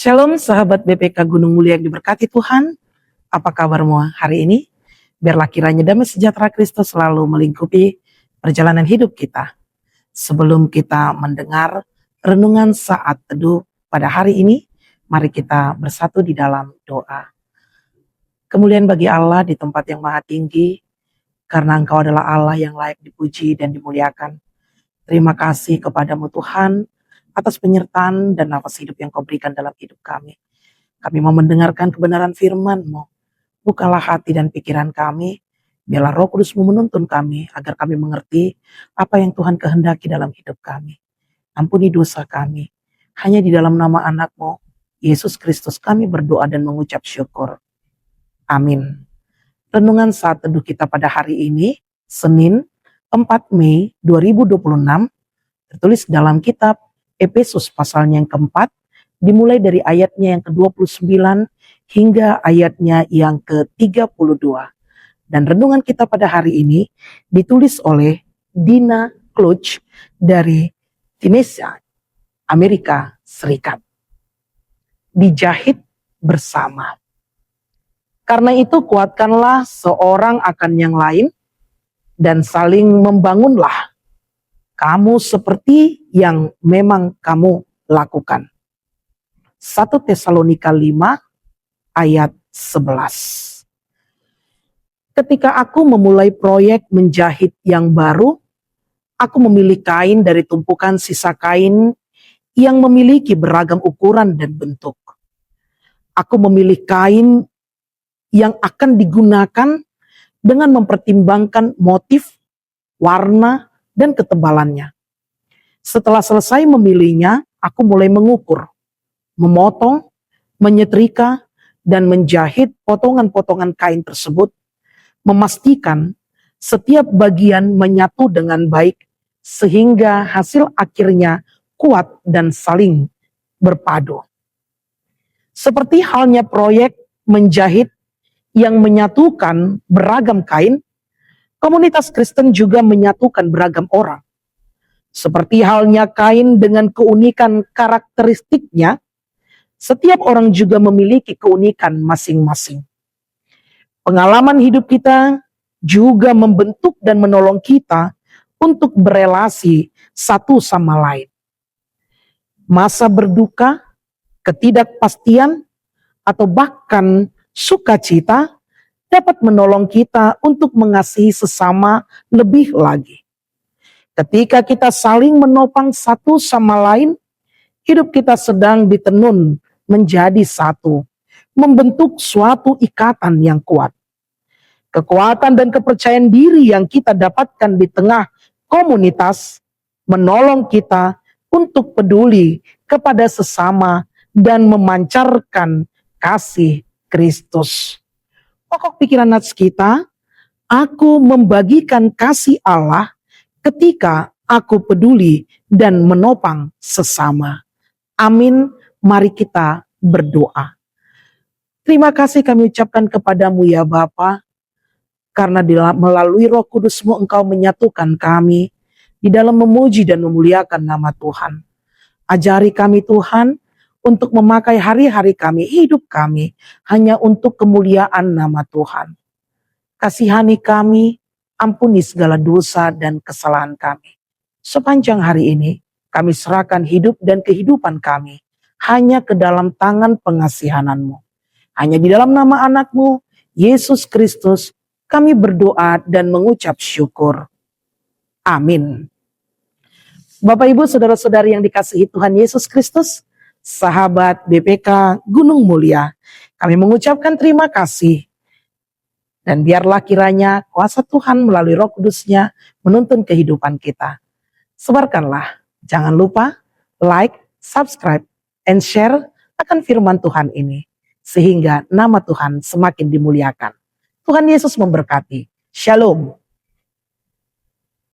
Shalom sahabat BPK Gunung Mulia yang diberkati Tuhan. Apa kabarmu hari ini? Biarlah kiranya damai sejahtera Kristus selalu melingkupi perjalanan hidup kita. Sebelum kita mendengar renungan saat teduh pada hari ini, mari kita bersatu di dalam doa. Kemuliaan bagi Allah di tempat yang maha tinggi, karena Engkau adalah Allah yang layak dipuji dan dimuliakan. Terima kasih kepadamu Tuhan, atas penyertaan dan nafas hidup yang Kau berikan dalam hidup kami. Kami mau mendengarkan kebenaran firman-Mu. Bukalah hati dan pikiran kami, biarlah Roh Kudus-Mu menuntun kami, agar kami mengerti apa yang Tuhan kehendaki dalam hidup kami. Ampuni dosa kami. Hanya di dalam nama anak-Mu, Yesus Kristus, kami berdoa dan mengucap syukur. Amin. Renungan saat teduh kita pada hari ini, Senin 4 Mei 2026, tertulis dalam kitab Efesus pasalnya yang keempat, dimulai dari ayatnya yang ke-29 hingga ayatnya yang ke-32. Dan renungan kita pada hari ini ditulis oleh Dina Clutch dari Tennessee, Amerika Serikat. Dijahit bersama. Karena itu kuatkanlah seorang akan yang lain dan saling membangunlah. Kamu seperti yang memang kamu lakukan. 1 Tesalonika 5 ayat 11. Ketika aku memulai proyek menjahit yang baru, aku memilih kain dari tumpukan sisa kain yang memiliki beragam ukuran dan bentuk. Aku memilih kain yang akan digunakan dengan mempertimbangkan motif, warna, dan ketebalannya. Setelah selesai memilihnya, aku mulai mengukur, memotong, menyetrika, dan menjahit potongan-potongan kain tersebut, memastikan setiap bagian menyatu dengan baik, sehingga hasil akhirnya kuat dan saling berpadu. Seperti halnya proyek menjahit yang menyatukan beragam kain, komunitas Kristen juga menyatukan beragam orang. Seperti halnya kain dengan keunikan karakteristiknya, setiap orang juga memiliki keunikan masing-masing. Pengalaman hidup kita juga membentuk dan menolong kita untuk berelasi satu sama lain. Masa berduka, ketidakpastian, atau bahkan sukacita dapat menolong kita untuk mengasihi sesama lebih lagi. Ketika kita saling menopang satu sama lain, hidup kita sedang ditenun menjadi satu, membentuk suatu ikatan yang kuat. Kekuatan dan kepercayaan diri yang kita dapatkan di tengah komunitas menolong kita untuk peduli kepada sesama dan memancarkan kasih Kristus. Pokok pikiran nats kita, aku membagikan kasih Allah ketika aku peduli dan menopang sesama. Amin, mari kita berdoa. Terima kasih kami ucapkan kepadamu ya Bapa, karena melalui Roh Kudus-Mu Engkau menyatukan kami di dalam memuji dan memuliakan nama Tuhan. Ajari kami Tuhan, untuk memakai hari-hari kami, hidup kami, hanya untuk kemuliaan nama Tuhan. Kasihani kami, ampuni segala dosa dan kesalahan kami. Sepanjang hari ini, kami serahkan hidup dan kehidupan kami, hanya ke dalam tangan pengasihan-Mu. Hanya di dalam nama anak-Mu, Yesus Kristus, kami berdoa dan mengucap syukur. Amin. Bapak Ibu, saudara-saudari yang dikasihi Tuhan Yesus Kristus, sahabat BPK Gunung Mulia, kami mengucapkan terima kasih. Dan biarlah kiranya kuasa Tuhan melalui Roh Kudus-Nya menuntun kehidupan kita. Sebarkanlah, jangan lupa like, subscribe, and share akan firman Tuhan ini. Sehingga nama Tuhan semakin dimuliakan. Tuhan Yesus memberkati. Shalom.